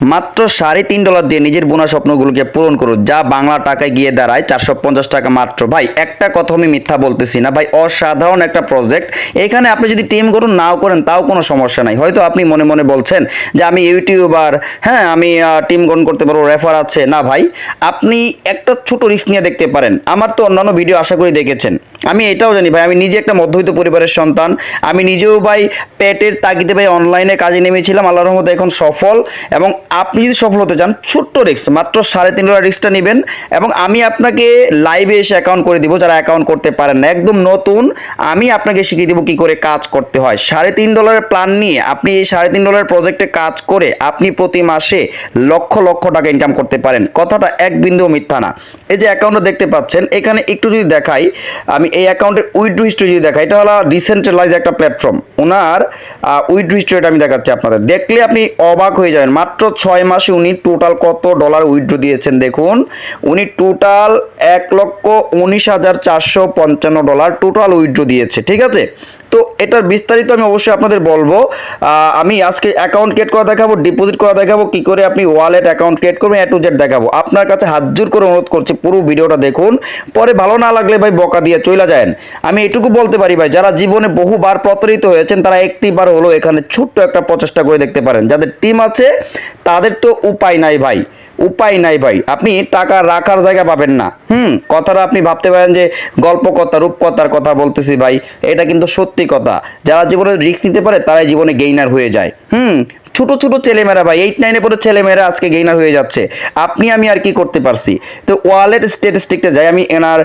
মাত্র $3.5 দিয়ে নিজের বোনা স্বপ্নগুলোকে পূরণ করুন, যা বাংলা টাকায় গিয়ে দাঁড়ায় 450 টাকা মাত্র। ভাই একটা কথা আমি মিথ্যা বলতেছি না ভাই, অসাধারণ একটা প্রজেক্ট। এখানে আপনি যদি টিম গঠন নাও করেন তাও কোনো সমস্যা নাই। হয়তো আপনি মনে মনে বলছেন যে আমি ইউটিউবার, হ্যাঁ আমি টিম গঠন করতে পারবো, রেফার আছে না ভাই। আপনি একটা ছোট রিস্ক নিয়ে দেখতে পারেন। আমার তো অন্যান্য ভিডিও আশা করি দেখেছেন। আমি এটাও জানি ভাই, আমি নিজে একটা মধ্যবিত্ত পরিবারের সন্তান। আমি নিজেও ভাই পেটের তাগিদে ভাই অনলাইনে কাজে নেমেছিলাম, আল্লাহর রহমতে এখন সফল। এবং আপনি যদি সফল হতে চান, ছোট্ট রিস্ক, মাত্র $3.5 রিস্কটা নেবেন এবং আমি আপনাকে লাইভে এসে অ্যাকাউন্ট করে দিব। যারা অ্যাকাউন্ট করতে পারেন না, একদম নতুন, আমি আপনাকে শিখিয়ে দিব কি করে কাজ করতে হয়। $3.5 প্ল্যান নিয়ে আপনি এই $3.5 প্রজেক্টে কাজ করে আপনি প্রতি মাসে লক্ষ লক্ষ টাকা ইনকাম করতে পারেন। কথাটা এক বিন্দু মিথ্যা না। এই যে অ্যাকাউন্টটা দেখতে পাচ্ছেন, এখানে একটু যদি দেখাই, আমি এই অ্যাকাউন্টের উইথড্র হিস্ট্রি যদি দেখাই, এটা হলো ডিসেন্ট্রালাইজ একটা প্ল্যাটফর্ম। ওনার উইথড্র হিস্ট্রিটা আমি দেখাচ্ছি আপনাদের, দেখলে আপনি অবাক হয়ে যাবেন। মাত্র 6 মাসে উনি টোটাল কত ডলার উইথড্র দিয়েছেন দেখুন। উনি টোটাল $1,19,455 টোটাল উইথড্র দিয়েছে, ঠিক আছে। তো এটার বিস্তারিত আমি অবশ্যই আপনাদের বলবো। আমি আজকে অ্যাকাউন্ট ক্রিয়েট করা দেখাবো, ডিপোজিট করা দেখাবো, কি করে আপনি ওয়ালেট অ্যাকাউন্ট ক্রিয়েট করবেন, A to Z দেখাবো। আপনার কাছে হাত জোর করে অনুরোধ করছি পুরো ভিডিওটা দেখুন, পরে ভালো না লাগলে ভাই বকা দিয়ে চলে যান। আমি এটুকু বলতে পারি ভাই, যারা জীবনে বহুবার প্রতারিত হয়েছেন তারা একটিবার হলো এখানে ছোট্ট একটা প্রচেষ্টা করে দেখতে পারেন। যাদের টিম আছে তাদের তো উপায় নাই ভাই, উপায় নাই ভাই। আপনি টাকা রাখার জায়গা পাবেন না। কথাটা আপনি ভাবতে পারেন যে গল্প কথা, রূপকথার কথা বলতেছি ভাই, এটা কিন্তু সত্যি কথা। যারা জীবনে রিস্ক নিতে পারে তারাই জীবনে গেইনার হয়ে যায়। ছোট ছোট ছেলেমেয়েরা ভাই, 8-9-এ পড়ে ছেলেমেয়েরা আজকে গেইনার হয়ে যাচ্ছে। আপনি আমি আর কি করতে পারছি। তো ওয়ালেট স্ট্যাটিস্টিকটা যাই, আমি এনার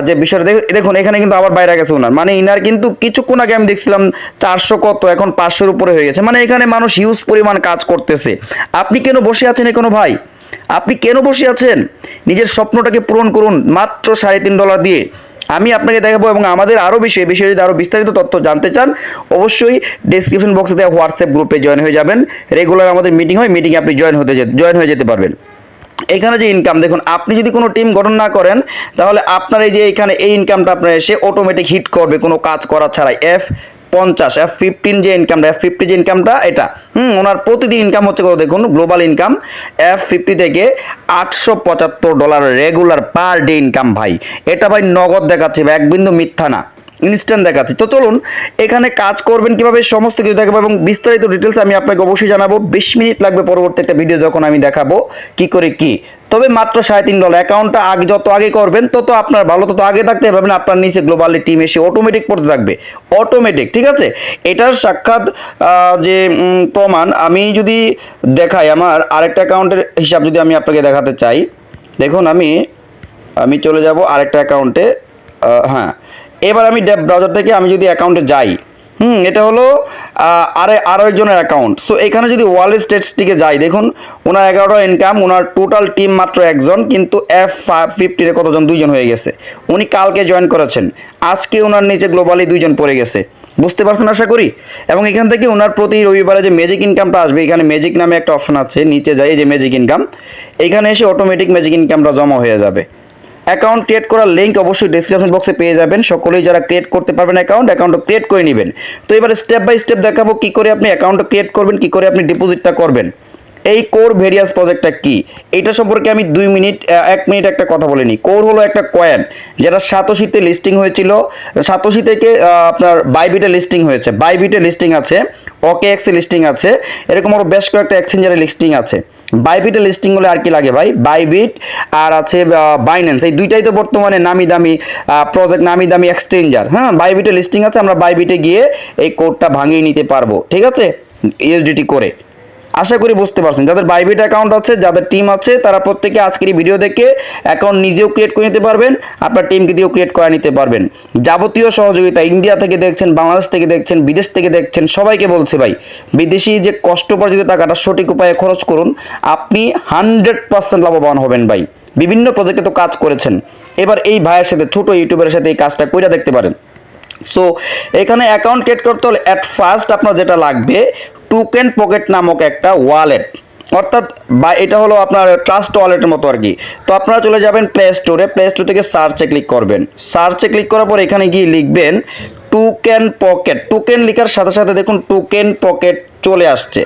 যে বিষয়টা দেখুন, এখানে কিন্তু আবার বাইরে গেছে ওনার, মানে ইনার কিন্তু কিছুক্ষণ আগে আমি দেখছিলাম 400 কত, এখন 500-এর উপরে হয়ে গেছে। মানে এখানে মানুষ হিউজ পরিমাণ কাজ করতেছে। আপনি কেন বসে আছেন এখনো ভাই? আপনি কেন বসে আছেন? নিজের স্বপ্নটাকে পূরণ করুন মাত্র $3.5 দিয়ে। আমি আপনাকে দেখাবো এবং আমাদের আরও বিষয়ে যদি আরও বিস্তারিত তথ্য জানতে চান, অবশ্যই ডেসক্রিপশন বক্সে দেওয়া হোয়াটসঅ্যাপ গ্রুপে জয়েন হয়ে যাবেন। রেগুলার আমাদের মিটিং হয়, মিটিংয়ে আপনি জয়েন হয়ে যেতে পারবেন। এখানে যে ইনকাম দেখুন, আপনি যদি কোনো টিম গঠন না করেন তাহলে আপনার এই যে এখানে এই ইনকামটা আপনার এসে অটোমেটিক হিট করবে কোনো কাজ করা ছাড়াই। F15 যে ইনকামটা, F50 যে ইনকামটা, এটা ওনার প্রতিদিন ইনকাম হচ্ছে কত দেখুন, গ্লোবাল ইনকাম F50 থেকে $875 রেগুলার পার ডে ইনকাম ভাই। এটা ভাই নগদ দেখাচ্ছে ভাই, এক বিন্দু মিথ্যা না, ইনস্ট্যান্ট দেখাচ্ছি। তো চলুন এখানে কাজ করবেন কিভাবে সমস্ত কিছু দেখাবো এবং বিস্তারিত ডিটেলস আমি আপনাকে অবশ্যই জানাবো। 20 মিনিট লাগবে পরবর্তী একটা ভিডিও যখন আমি দেখাবো কি করে কি। তবে মাত্র $3.5 অ্যাকাউন্টটা আগে যত আগে করবেন তত আপনার ভালো, তত আগে থাকতে পারবেন। আপনার নিচে গ্লোবালি টিম এসে অটোমেটিক পড়তে থাকবে, অটোমেটিক, ঠিক আছে। এটার সাক্ষাৎ যে প্রমাণ আমি যদি দেখাই, আমার আরেকটা অ্যাকাউন্টের হিসাব যদি আমি আপনাকে দেখাতে চাই, দেখুন আমি চলে যাব আরেকটা অ্যাকাউন্টে। হ্যাঁ, এবার আমি ডেপ ব্রাউজার থেকে আমি যদি অ্যাকাউন্টে যাই, এটা হলো আরও একজনের অ্যাকাউন্ট। সো এখানে যদি ওয়ালেট স্ট্যাটিস্টিকে যাই, দেখুন ওনার 11টা ইনকাম, ওনার টোটাল টিম মাত্র একজন, কিন্তু F50 কতজন, 2জন হয়ে গেছে। উনি কালকে জয়েন করেছেন, আজকে ওনার নিচে গ্লোবালি 2জন পড়ে গেছে। বুঝতে পারছেন আশা করি। এবং এখান থেকে ওনার প্রতি রবিবারে যে ম্যাজিক ইনকামটা আসবে, এখানে ম্যাজিক নামে একটা অপশন আছে, নিচে যাই, এই যে ম্যাজিক ইনকাম, এখানে এসে অটোমেটিক ম্যাজিক ইনকামটা জমা হয়ে যাবে। অ্যাকাউন্ট ক্রিয়েট করার লিঙ্ক অবশ্যই ডেসক্রিপশন বক্সে পেয়ে যাবেন। সকলেই যারা ক্রিয়েট করতে পারবেন অ্যাকাউন্ট ক্রিয়েট করে নেবেন। তো এবারে স্টেপ বাই স্টেপ দেখাবো কি করে আপনি অ্যাকাউন্ট ক্রিয়েট করবেন, কি করে আপনি ডিপোজিটটা করবেন। এই কোর ভেরিয়াস প্রজেক্টটা কি, এটা সম্পর্কে আমি 1 মিনিট একটা কথা বলে নিই। কোর হলো একটা কয়েন যেটা সাতোশিতে লিস্টিং হয়েছিল। সাতোশি থেকে আপনার বাইবিটে লিস্টিং হয়েছে, বাইবিটে লিস্টিং আছে, OKX লিস্টিং আছে, এরকম আরো বেশ কয়েকটা এক্সচেঞ্জারে লিস্টিং আছে। বাইবিটে লিস্টিং হলে আর কি লাগে ভাই, বাইবিট আর আছে বাইন্যান্স, এই দুইটাই তো বর্তমানে নামি দামি প্রজেক্ট, নামি দামি এক্সচেঞ্জার। বাইবিটে লিস্টিং আছে, আমরা বাইবিটে গিয়ে এই কোডটা ভাঙিয়ে নিতে পারবো, ঠিক আছে, ইউএসডিটি করে। আশা করি বুঝতে পারছেন। যাদের বাইবিট অ্যাকাউন্ট আছে, যাদের টিম আছে, তারা প্রত্যেকে আজকের এই ভিডিও দেখে অ্যাকাউন্ট নিজেও ক্রিয়েট করে নিতে পারবেন, আপনার টিমকে দিয়েও ক্রিয়েট করে নিতে পারবেন। যাবতীয় সহযোগিতা ইন্ডিয়া থেকে দেখছেন, বাংলাদেশ থেকে দেখছেন, বিদেশ থেকে দেখছেন, সবাইকে বলছে ভাই, বিদেশি যে কষ্টোপার্জিত টাকাটা সঠিক উপায়ে খরচ করুন, আপনি 100% লাভবান হবেন ভাই। বিভিন্ন প্রজেক্টে তো কাজ করেছেন, এবার এই ভাইয়ের সাথে, ছোট ইউটিউবের সাথে এই কাজটা কইরা দেখতে পারেন। সো এখানে অ্যাকাউন্ট ক্রিয়েট করতে হলে অ্যাট ফার্স্ট আপনার যেটা লাগবে, টোকেন পকেট নামক একটা ওয়ালেট, অর্থাৎ বা এটা হলো আপনার ট্রাস্ট ওয়ালেটের মতো আর কি। তো আপনারা চলে যাবেন প্লে স্টোরে, প্লে স্টোর থেকে সার্চে ক্লিক করবেন। সার্চে ক্লিক করার পর এখানে গিয়ে লিখবেন টোকেন পকেট। টোকেন লেখার সাথে সাথে দেখুন টোকেন পকেট চলে আসছে,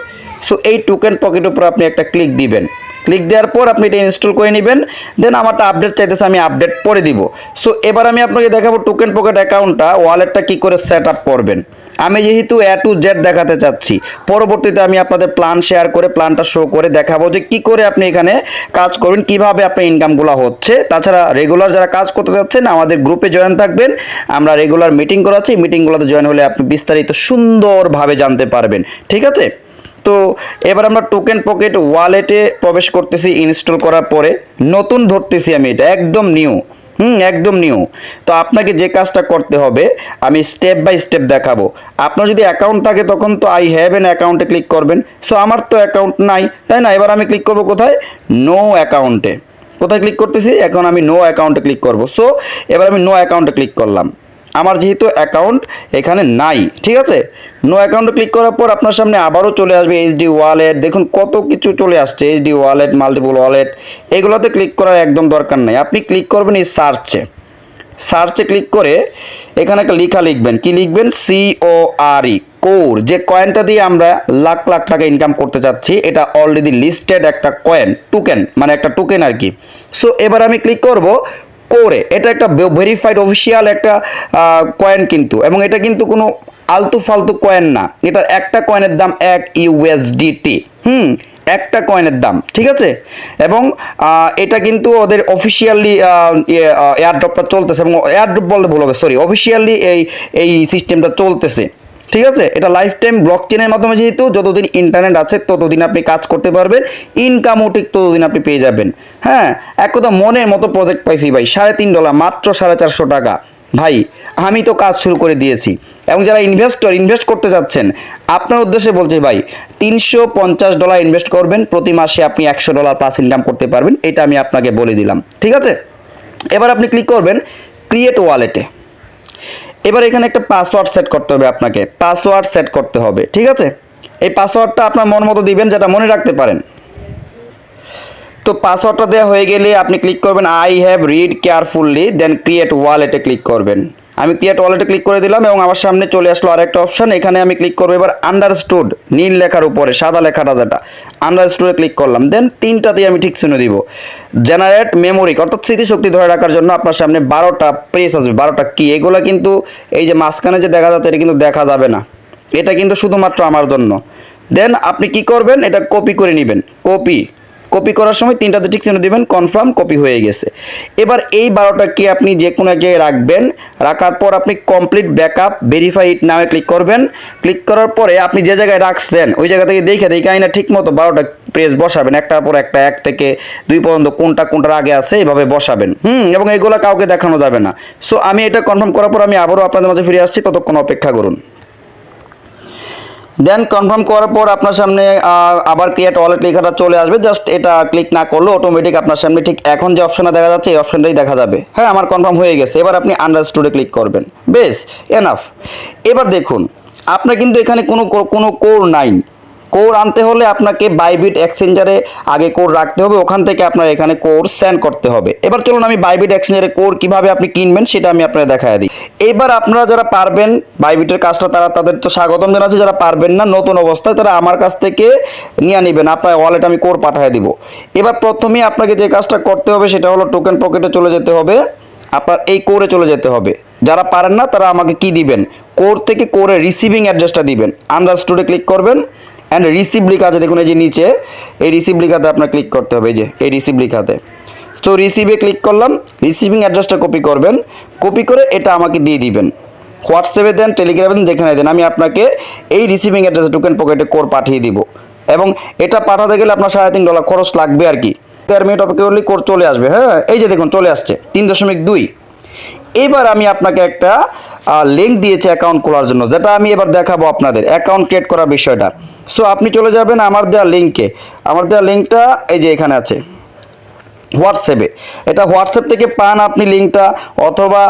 সো এই টোকেন পকেটের উপর আপনি একটা ক্লিক দিবেন, ক্লিক দেওয়ার পর আপনি এটা ইনস্টল করে নেবেন। দেন আমারটা আপডেট চাইতেছে, আমি আপডেট পরে দিব। সো এবার আমি আপনাকে দেখাবো টোকেন পকেট অ্যাকাউন্টটা ওয়ালেটটা কি করে সেট আপ করবেন। আমি যেহেতু A to Z দেখাতে চাচ্ছি, পরবর্তীতে আমি আপনাদের প্ল্যান শেয়ার করে প্ল্যানটা শো করে দেখাবো যে কি করে আপনি এখানে কাজ করবেন, কিভাবে আপনার ইনকামগুলো হচ্ছে। তাছাড়া রেগুলার যারা কাজ করতে যাচ্ছেন আমাদের গ্রুপে জয়েন থাকবেন, আমরা রেগুলার মিটিং করাচ্ছি, মিটিংগুলোতে জয়েন হলে আপনি বিস্তারিত সুন্দরভাবে জানতে পারবেন। ঠিক আছে, তো এবার আমরা টোকেন পকেট ওয়ালেটে প্রবেশ করতেছি। ইনস্টল করার পরে নতুন ধরতেছি আমি, এটা একদম নিউ, একদম নিউ। তো আপনাকে যে কাজটা করতে হবে আমি স্টেপ বাই স্টেপ দেখাবো। আপনার যদি অ্যাকাউন্ট থাকে তখন তো আই হ্যাভ এন অ্যাকাউন্টে ক্লিক করবেন। সো আমার তো অ্যাকাউন্ট নাই, তাই না? এবার আমি ক্লিক করব কোথায়? নো অ্যাকাউন্টে। কোথায় ক্লিক করতেছি? এখন আমি নো অ্যাকাউন্টে ক্লিক করব। সো এবার আমি নো অ্যাকাউন্টে ক্লিক করলাম। আমার যেহেতু অ্যাকাউন্ট এখানে নাই, ঠিক আছে, নো অ্যাকাউন্টে ক্লিক করার পর আপনার সামনে আবারও চলে আসবে এইচডি ওয়ালেট। দেখুন কত কিছু চলে আসছে, এইচডি ওয়ালেট, মাল্টিপল ওয়ালেট। এগুলোতে ক্লিক করার একদম দরকার নাই। আপনি ক্লিক করবেন এই সার্চে, সার্চে ক্লিক করে এখানে একটা লেখা লিখবেন। কি লিখবেন? CORE, core. যে কয়েনটা দিয়ে আমরা লাখ লাখ টাকা ইনকাম করতে চাচ্ছি, এটা অলরেডি লিস্টেড একটা কয়েন, টোকেন, মানে একটা টোকেন আর কি। সো এবার আমি ক্লিক করব কোরে। এটা একটা ভেরিফাইড অফিসিয়াল একটা কয়েন কিন্তু, এবং এটা কিন্তু কোনো আলতু ফালতু কয়েন না। এটার একটা কয়েনের দাম 1 USDT। একটা কয়েনের দাম, ঠিক আছে। এবং এটা কিন্তু ওদের অফিসিয়ালি এয়ারড্রপটা চলতেছে, এবং এয়ারড্রপ বলতে ভুল হবে, সরি, অফিসিয়ালি এই সিস্টেমটা চলতেছে। ঠিক আছে, এটা লাইফ টাইম ব্লক চেনের মাধ্যমে, যেহেতু যতদিন ইন্টারনেট আছে ততদিন আপনি কাজ করতে পারবেন, ইনকামও ঠিক ততদিন আপনি পেয়ে যাবেন। হ্যাঁ, এক কথা মনের মতো প্রজেক্ট পাইছি ভাই, $3.5, মাত্র $450 ভাই। আমি তো কাজ শুরু করে দিয়েছি। এবং যারা ইনভেস্ট করতে যাচ্ছেন, আপনার উদ্দেশ্যে বলছি ভাই, $350 ইনভেস্ট করবেন, প্রতি মাসে আপনি $100 প্লাস ইনকাম করতে পারবেন। এটা আমি আপনাকে বলে দিলাম, ঠিক আছে। এবার আপনি ক্লিক করবেন ক্রিয়েট ওয়ালেটে। এবার এখানে একটা পাসওয়ার্ড সেট করতে হবে, আপনাকে পাসওয়ার্ড সেট করতে হবে, ঠিক আছে। এই পাসওয়ার্ডটা আপনার মন মতো দিবেন, যেটা মনে রাখতে পারেন। তো পাসওয়ার্ডটা দেওয়া হয়ে গেলে আপনি ক্লিক করবেন I have read carefully, then create ওয়ালেটে ক্লিক করবেন। আমি ক্রিয়েট ওয়ালেটে ক্লিক করে দিলাম এবং আমার সামনে চলে আসলো আরেকটা অপশন। এখানে আমি ক্লিক করবো এবার আন্ডারস্টুড, নীল লেখার উপরে সাদা লেখাটা যেটা, আন্ডারস্টুডে ক্লিক করলাম। দেন তিনটাতেই আমি ঠিক শুনে দিব। জেনারেট মেমোরি, অর্থাৎ স্মৃতিশক্তি ধরে রাখার জন্য আপনার সামনে 12টা প্রেস আসবে, 12টা কি। এগুলো কিন্তু এই যে মাঝখানে যে দেখা যাচ্ছে, এটা কিন্তু দেখা যাবে না, এটা কিন্তু শুধুমাত্র আমার জন্য। দেন আপনি কি করবেন? এটা কপি করে নেবেন। কপি করার সময় তিনটাতে ঠিক চিহ্ন দিবেন, কনফার্ম, কপি হয়ে গেছে। এবার এই 12টা কি আপনি যে কোনো এক জায়গায় রাখবেন। রাখার পর আপনি কমপ্লিট ব্যাকআপ ভেরিফাই ইট নামে ক্লিক করবেন। ক্লিক করার পরে আপনি যে জায়গায় রাখছেন ওই জায়গা থেকে দেখে আইনা ঠিক মতো 12টা প্রেস বসাবেন, একটার পর একটা, 1 থেকে 2 পর্যন্ত কোনটার আগে আছে এইভাবে বসাবেন। এবং এইগুলো কাউকে দেখানো যাবে না। সো আমি এটা কনফার্ম করার পর আমি আবারও আপনাদের মাঝে ফিরে আসছি, ততক্ষণ অপেক্ষা করুন। দেন কনফার্ম করার পর আপনার সামনে আবার ক্রিয়েট ওয়ালেট লেখাটা চলে আসবে। জাস্ট এটা ক্লিক না করলে অটোমেটিক আপনার সামনে ঠিক এখন যে অপশনটা দেখা যাচ্ছে এই অপশনটাই দেখা যাবে। হ্যাঁ, আমার কনফার্ম হয়ে গেছে। এবার আপনি আন্ডারস্টুডে ক্লিক করবেন, বেশ, এনাফ। এবার দেখুন আপনার কিন্তু এখানে কোনো কোর নাই। কোর আনতে হলে আপনাকে বাইবিট এক্সচেঞ্জারে আগে কোর রাখতে হবে, ওখান থেকে আপনার এখানে কোর সেন্ড করতে হবে। এবার চলুন আমি বাইবিট এক্সচেঞ্জারে কোর কিভাবে আপনি কিনবেন সেটা আমি আপনাদের দেখায় দিই। এবার আপনারা যারা পারবেন বাইবিটের কাজটা, তাদের তো স্বাগতম জানাচ্ছি। যারা পারবেন না নতুন অবস্থায়, তারা আমার কাছ থেকে নিয়ে নেবেন, আপনার ওয়ালেট আমি কোর পাঠিয়ে দিব। এবার প্রথমেই আপনাকে যে কাজটা করতে হবে সেটা হলো টোকেন পকেটে চলে যেতে হবে, আপনার এই কোরে চলে যেতে হবে। যারা পারেন না তারা আমাকে কি দিবেন? কোর থেকে কোরে রিসিভিং অ্যাড্রেসটা দিবেন। আন্ডারস্টুডে ক্লিক করবেন অ্যান্ড রিসিভ লেখা আছে, দেখুন এই যে নিচে এই রিসিভ লেখাতে আপনার ক্লিক করতে হবে, এই যে এই রিসিভ লেখাতে। তো রিসিভে ক্লিক করলাম, রিসিভিং অ্যাড্রেসটা কপি করবেন, কপি করে এটা আমাকে দিয়ে দিবেন। হোয়াটসঅ্যাপে দেন, টেলিগ্রামে দেন, যেখানে দেন, আমি আপনাকে এই রিসিভিং অ্যাড্রেসে টোকেন পকেটে কোর পাঠিয়ে দিব। এবং এটা পাঠাতে গেলে আপনার $3.5 খরচ লাগবে আর কি। 13 মিনিট অপেক্ষা করলে কোর চলে আসবে। হ্যাঁ, এই যে দেখুন চলে আসছে 3.2। এবার আমি আপনাকে একটা লিঙ্ক দিয়েছি অ্যাকাউন্ট খোলার জন্য, যেটা আমি এবার দেখাবো আপনাদের অ্যাকাউন্ট ক্রিয়েট করার বিষয়টা। সো আপনি চলে যাবেন আমার দেওয়া লিঙ্কে। আমার দেওয়া লিঙ্কটা এই যে এখানে আছে হোয়াটসঅ্যাপে। এটা হোয়াটসঅ্যাপ থেকে পান আপনি লিঙ্কটা, অথবা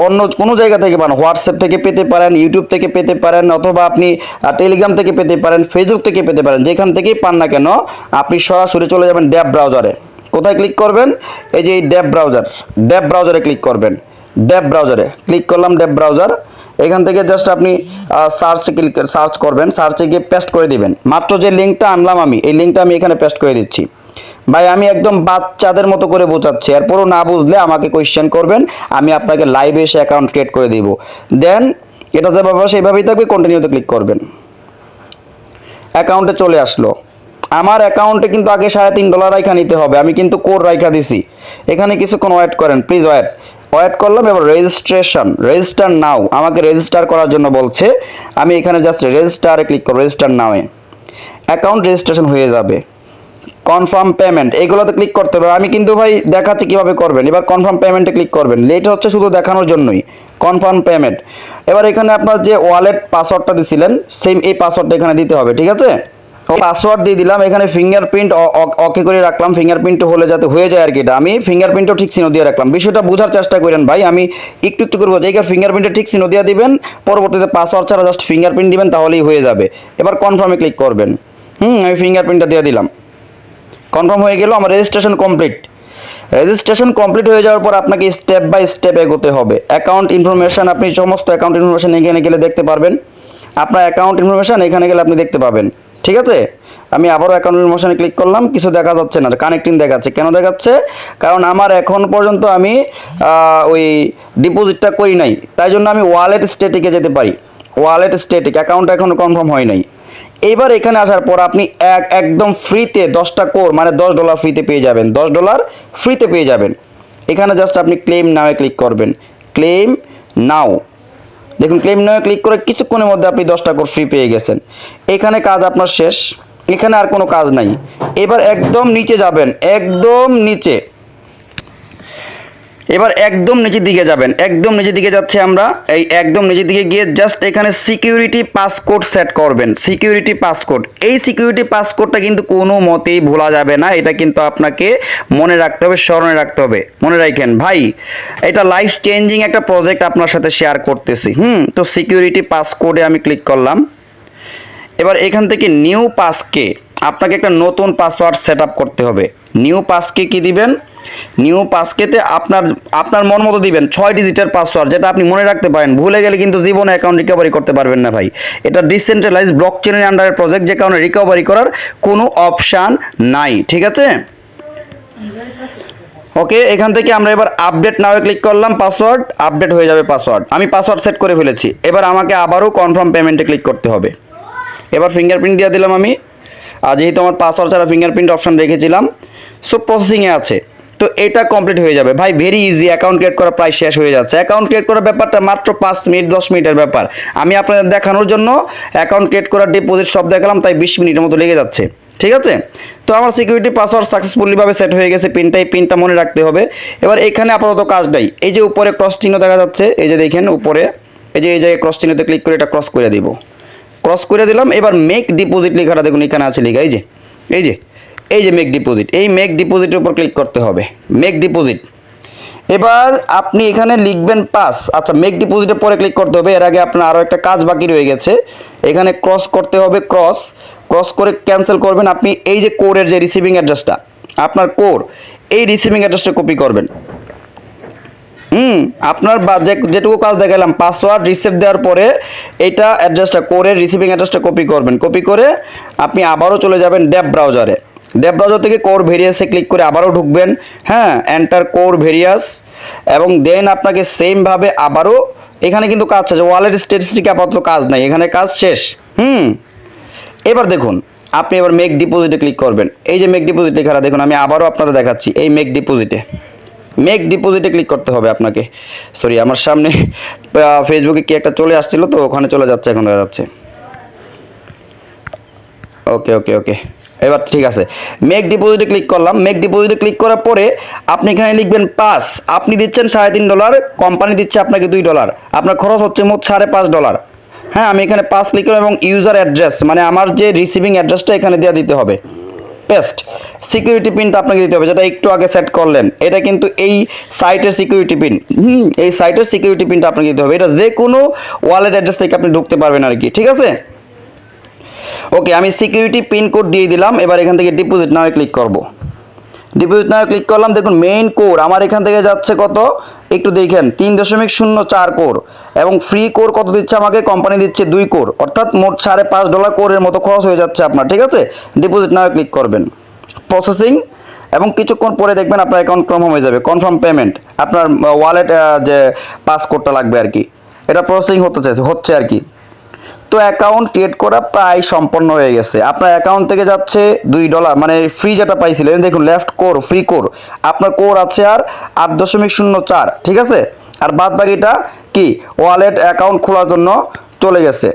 অন্য কোনো জায়গা থেকে পান। হোয়াটসঅ্যাপ থেকে পেতে পারেন, ইউটিউব থেকে পেতে পারেন, অথবা আপনি টেলিগ্রাম থেকে পেতে পারেন, ফেসবুক থেকে পেতে পারেন। যেখান থেকেই পান না কেন আপনি সরাসরি চলে যাবেন ড্যাব ব্রাউজারে। কোথায় ক্লিক করবেন? এই যে এই ড্যাব ব্রাউজারে ক্লিক করবেন। ড্যাব ব্রাউজারে ক্লিক করলাম, ড্যাব ব্রাউজার। এখান থেকে জাস্ট আপনি সার্চ করবেন, সার্চে গিয়ে পেস্ট করে দিবেন। মাত্র যে লিঙ্কটা আনলাম আমি, এই লিঙ্কটা আমি এখানে পেস্ট করে দিচ্ছি। ভাই আমি একদম বাচ্চাদের মতো করে বোঝাচ্ছি, এরপরও না বুঝলে আমাকে কোয়েশ্চেন করবেন, আমি আপনাকে লাইভে এসে অ্যাকাউন্ট ক্রিয়েট করে দিব। দেন এটা যেভাবে সেইভাবেই থাকবে, কন্টিনিউতে ক্লিক করবেন। অ্যাকাউন্টে চলে আসলো। আমার অ্যাকাউন্টে কিন্তু আগে $3.5 রাইখা নিতে হবে, আমি কিন্তু কোড রাইখা দিছি। এখানে কিছুক্ষণ ওয়েট করেন, প্লিজ ওয়েট করলাম। এবার রেজিস্টার নাও, আমাকে রেজিস্টার করার জন্য বলছে। আমি এখানে জাস্ট রেজিস্টারে ক্লিক করব, রেজিস্টার নাওয়ে অ্যাকাউন্ট রেজিস্ট্রেশন হয়ে যাবে। কনফার্ম পেমেন্ট এইগুলোতে ক্লিক করতে হবে। আমি কিন্তু ভাই দেখাচ্ছি কিভাবে করবেন। এবার কনফার্ম পেমেন্টে ক্লিক করবেন, লেট হচ্ছে শুধু দেখানোর জন্যই। Confirm payment. এবার এখানে আপনার যে ওয়ালেট পাসওয়ার্ডটা দিছিলেন, সেম এই পাসওয়ার্ডটা এখানে দিতে হবে, ঠিক আছে? পাসওয়ার্ড দিয়ে দিলাম, এখানে ফিঙ্গারপ্রিন্ট ওকে করে রাখলাম, ফিঙ্গারপ্রিন্ট হলে যাতে হয়ে যায় আর কি। এটা আমি ফিঙ্গারপ্রিন্টও ঠিক চিহ্ন দিয়ে রাখলাম। বিষয়টা বোঝার চেষ্টা করেন ভাই, আমি একটু একটু করবো। জায়গা ফিঙ্গারপ্রিন্টে ঠিক চিহ্ন দিয়ে দিবেন, পরবর্তীতে পাসওয়ার্ড ছাড়া জাস্ট ফিঙ্গারপ্রিন্ট দিবেন, তাহলেই হয়ে যাবে। এবার কনফার্মে ক্লিক করবেন। আমি ফিঙ্গারপ্রিন্টটা দিয়ে দিলাম, কনফার্ম হয়ে গেল। আমার রেজিস্ট্রেশন কমপ্লিট হয়ে যাওয়ার পর আপনাকে স্টেপ বাই স্টেপ এগোতে হবে। অ্যাকাউন্ট ইনফরমেশন, আপনি সমস্ত অ্যাকাউন্ট ইনফরমেশন এখানে গেলে দেখতে পারবেন। আপনার অ্যাকাউন্ট ইনফরমেশন এখানে গেলে আপনি দেখতে পাবেন, ঠিক আছে? আমি আবারও অ্যাকাউন্ট ইনফরমেশনে ক্লিক করলাম, কিছু দেখা যাচ্ছে না, কানেক্টিং দেখাচ্ছে। কেন দেখাচ্ছে? কারণ আমার এখন পর্যন্ত আমি ওই ডিপোজিটটা করি নাই, তাই জন্য আমি ওয়ালেট স্টেটিকে যেতে পারি। ওয়ালেট স্টেটিক অ্যাকাউন্ট এখনো কনফার্ম হয় নাই। এইবার এখানে আসার পর আপনি একদম ফ্রিতে 10টা কোর মানে $10 ফ্রিতে পেয়ে যাবেন। $10 ফ্রিতে পেয়ে যাবেন। এখানে জাস্ট আপনি ক্লেম নাও ক্লিক করবেন। ক্লেম নাও, দেখুন ক্লেম নাও ক্লিক করে কিছুক্ষণের মধ্যে আপনি 10টা কোর ফ্রি পেয়ে গেছেন। এখানে কাজ আপনার শেষ, এখানে আর কোনো কাজ নাই। এবার একদম নিচে যাবেন, একদম নিচে। এবার একদম নিচের দিকে যাবেন, একদম নিচের দিকে যাচ্ছে আমরা। এই একদম নিচের দিকে গিয়ে জাস্ট এখানে সিকিউরিটি পাসকোড সেট করবেন। সিকিউরিটি পাসকোড, এই সিকিউরিটি পাসকোডটা কিন্তু কোনো মতেই ভোলা যাবে না। এটা কিন্তু আপনাকে মনে রাখতে হবে, স্মরণে রাখতে হবে। মনে রাখেন ভাই, এটা লাইফ চেঞ্জিং একটা প্রজেক্ট আপনার সাথে শেয়ার করতেছি। তো সিকিউরিটি পাসকোডে আমি ক্লিক করলাম। এবার এখান থেকে নিউ পাসকে আপনাকে একটা নতুন পাসওয়ার্ড সেট আপ করতে হবে। নিউ পাসকে কি দিবেন? নিউ পাসকেতে আপনার মন মতো দিবেন 6 ডিজিটের পাসওয়ার্ড, যেটা আপনি মনে রাখতে পারেন। ভুলে গেলে কিন্তু জীবনে অ্যাকাউন্ট রিকভারি করতে পারবেন না ভাই। এটা ডিসেন্ট্রালাইজ ব্লকচেনের আন্ডারে প্রজেক্ট, যে কারণে রিকভারি করার কোনো অপশান নাই, ঠিক আছে? ওকে, এখান থেকে আমরা এবার আপডেট নাও ক্লিক করলাম, পাসওয়ার্ড আপডেট হয়ে যাবে। পাসওয়ার্ড আমি পাসওয়ার্ড সেট করে ফেলেছি। এবার আমাকে আবারও কনফার্ম পেমেন্টে ক্লিক করতে হবে। এবার ফিঙ্গারপ্রিন্ট দিয়ে দিলাম আমি, আর যেহেতু আমার পাসওয়ার্ড ছাড়া ফিঙ্গারপ্রিন্ট অপশান রেখেছিলাম, সো প্রসেসিংয়ে আছে। তো এটা কমপ্লিট হয়ে যাবে ভাই, ভেরি ইজি। অ্যাকাউন্ট ক্রিয়েট করা প্রায় শেষ হয়ে যাচ্ছে। অ্যাকাউন্ট ক্রিয়েট করার ব্যাপারটা মাত্র 5 মিনিট 10 মিনিটের ব্যাপার। আমি আপনাদের দেখানোর জন্য অ্যাকাউন্ট ক্রিয়েট করার ডিপোজিট সব দেখালাম, তাই 20 মিনিটের মতো লেগে যাচ্ছে, ঠিক আছে? তো আমার সিকিউরিটি পাসওয়ার্ড সাকসেসফুলিভাবে সেট হয়ে গেছে। পিনটা মনে রাখতে হবে। এবার এখানে আপাতত কাজ নাই। এই যে উপরে ক্রস চিহ্ন দেখা যাচ্ছে, এই যে দেখেন উপরে, এই জায়গায় ক্রস চিহ্নতে ক্লিক করে এটা ক্রস করে দিব। ক্রস করে দিলাম। এবার মেক ডিপোজিট লেখাটা দেখুন এখানে আছে লেখা, এই যে মেক ডিপোজিট। এই মেক ডিপোজিটের উপর ক্লিক করতে হবে, মেক ডিপোজিট। এবার আপনি এখানে লিখবেন পাস। আচ্ছা, মেক ডিপোজিটের পরে ক্লিক করতে হবে। এর আগে আপনার আরও একটা কাজ বাকি রয়ে গেছে, এখানে ক্রস করতে হবে। ক্রস করে ক্যান্সেল করবেন। আপনি এই যে কোরের যে রিসিভিং অ্যাড্রেসটা, আপনার কোর, এই রিসিভিং অ্যাড্রেসটা কপি করবেন। আপনার যেটুকু কাজ দেখালাম, পাসওয়ার্ড রিসেট দেওয়ার পরে এইটা অ্যাড্রেসটা, কোরের রিসিভিং অ্যাড্রেসটা কপি করবেন। কপি করে আপনি আবারও চলে যাবেন ডেভ ব্রাউজারে। ডেভ ব্রাউজার থেকে কোর ভেরিয়াসে ক্লিক করে আবারও ঢুকবেন। এন্টার কোর ভেরিয়াস, এবং দেন আপনাকে সেমভাবে আবারও এখানে কিন্তু কাজ আছে। ওয়ালেট স্ট্যাটিস্টিকে আপাতত কাজ নাই, এখানে কাজ শেষ। এবার দেখুন, আপনি এবার মেক ডিপোজিটে ক্লিক করবেন। এই যে মেক ডিপোজিট লেখাটা দেখুন, আমি আবারও আপনাদের দেখাচ্ছি। এই মেক ডিপোজিটে ক্লিক করতে হবে আপনাকে। সরি, আমার সামনে ফেসবুকে কি একটা চলে আসছিল, তো ওখানে চলে যাচ্ছে, এখন হয়ে যাচ্ছে। ওকে, এবার ঠিক আছে। মেক ডিপোজিটে ক্লিক করলাম। মেক ডিপোজিটে ক্লিক করার পরে আপনি এখানে লিখবেন পাস। আপনি দিচ্ছেন $3.5, কোম্পানি দিচ্ছে আপনাকে $2। আপনার খরচ হচ্ছে মোট $5.5। আমি এখানে পাস ক্লিক করলাম, এবং ইউজার অ্যাড্রেস মানে আমার যে রিসিভিং অ্যাড্রেসটা এখানে দেওয়া দিতে হবে। পেস্ট। সিকিউরিটি পিনটা আপনাকে দিতে হবে, যেটা একটু আগে সেট করলেন। এটা কিন্তু এই সাইটের সিকিউরিটি পিন। এই সাইটের সিকিউরিটি পিনটা আপনাকে দিতে হবে। এটা যে কোনো ওয়ালেট অ্যাড্রেস থেকে আপনি ঢুকতে পারবেন আর কি, ঠিক আছে? ওকে, আমি সিকিউরিটি পিন কোড দিয়ে দিলাম। এবার এখান থেকে ডিপোজিট নাও ক্লিক করব। ডিপোজিট নাও ক্লিক করলাম। দেখুন মেইন কোড আমার এখান থেকে যাচ্ছে কত, একটু দেখেন 3.04 কোর এবং ফ্রি কোর কত দিচ্ছে আমাকে, কোম্পানি দিচ্ছে 2 কোর, অর্থাৎ মোট $5.5 কোরের মতো খরচ হয়ে যাচ্ছে আপনার। ঠিক আছে, ডিপোজিট নাও ক্লিক করবেন, প্রসেসিং, এবং কিছুক্ষণ পরে দেখবেন আপনার অ্যাকাউন্ট কনফার্ম হয়ে যাবে, কনফার্ম পেমেন্ট। আপনার ওয়ালেট যে পাসওয়ার্ডটা লাগবে আর কি, এটা প্রসেসিং হচ্ছে আর কি। তো অ্যাকাউন্ট ক্রিয়েট করা প্রায় সম্পন্ন হয়ে গেছে। আপনার অ্যাকাউন্ট থেকে যাচ্ছে $2, মানে ফ্রি যেটা পাইছিলেন, দেখুন লেফট কোর, ফ্রি কোর, আপনার কোর আছে আর 8.04। ঠিক আছে, আর বাদ বাকিটা কি ওয়ালেট অ্যাকাউন্ট খোলার জন্য চলে গেছে।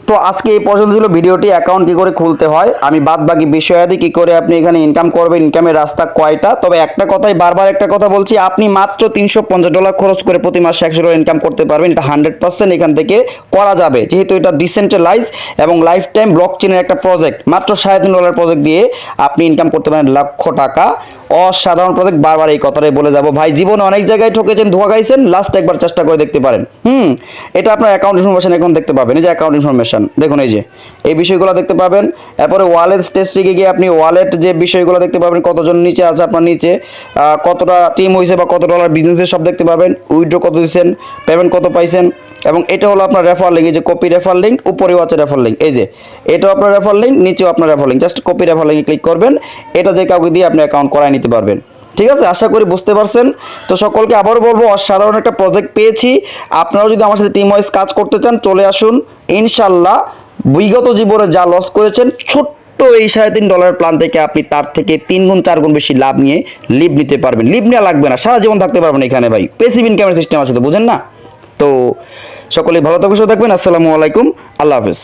তো আজকে এই পর্যন্ত ছিল ভিডিওটি, অ্যাকাউন্ট কী করে খুলতে হয়, আমি বাদ বাকি বিষয়াদি কী করে আপনি এখানে ইনকাম করবেন, ইনকামের রাস্তা কয়টা। তবে একটা কথাই বারবার একটা কথা বলছি, আপনি মাত্র $350 খরচ করে প্রতি মাসে $100 ইনকাম করতে পারবেন। এটা 100% এখান থেকে করা যাবে, যেহেতু এটা ডিসেন্ট্রালাইজ এবং লাইফ টাইম ব্লকচেনের একটা প্রজেক্ট। মাত্র $3.5 প্রজেক্ট দিয়ে আপনি ইনকাম করতে পারেন লক্ষ টাকা। অসাধারণ প্রজেক্ট, বারবার এই কথাটাই বলে যাব ভাই। জীবনে অনেক জায়গায় ঠকেছেন, ধোঁকা খাইছেন, লাস্ট একবার চেষ্টা করে দেখতে পারেন। এটা আপনার অ্যাকাউন্ট ইনফরমেশন এখন দেখতে পাবেন, এই যে অ্যাকাউন্ট ইনফরমেশন দেখুন, এই যে এই বিষয়গুলো দেখতে পাবেন। এরপরে ওয়ালেট স্টেজটিকে গিয়ে আপনি ওয়ালেট যে বিষয়গুলো দেখতে পাবেন, কতজন নিচে আছে আপনার নিচে, কতটা টিম হয়েছে বা কত ডলার বিজনেসের সব দেখতে পাবেন, উইথড্র কত দিচ্ছেন, পেমেন্ট কত পাইছেন। এবং এটা হলো আপনার রেফার লিঙ্ক, এই যে কপি রেফার লিঙ্ক, উপরেও আছে রেফার লিঙ্ক, এই যে এটাও আপনার রেফার লিঙ্ক, নিচেও আপনার refer link, just copy refer লিঙ্কে ক্লিক করবেন, এটা যে কাউকে দিয়ে আপনি অ্যাকাউন্ট করায় নিতে পারবেন। ঠিক আছে, আশা করি বুঝতে পারছেন। তো সকলকে আবারও বলবো, অসাধারণ একটা প্রজেক্ট পেয়েছি। আপনারাও যদি আমার সাথে টিম ওয়াইজ কাজ করতে চান, চলে আসুন ইনশাল্লাহ। বিগত জীবনে যা লস করেছেন, ছোট্ট এই $3.5 প্ল্যান থেকে আপনি তার থেকে 3 গুণ 4 গুণ বেশি লাভ নিয়ে লিভ নিতে পারবেন। লিভ নেওয়া লাগবে না, সারা জীবন থাকতে পারবেন এখানে ভাই। প্যাসিভ ইনকামের সিস্টেম আছে তো, বুঝেন না? তো সকলেই ভালো থাকবেন, সুস্থ থাকবেন। আসসালামু আলাইকুম, আল্লাহ হাফেজ।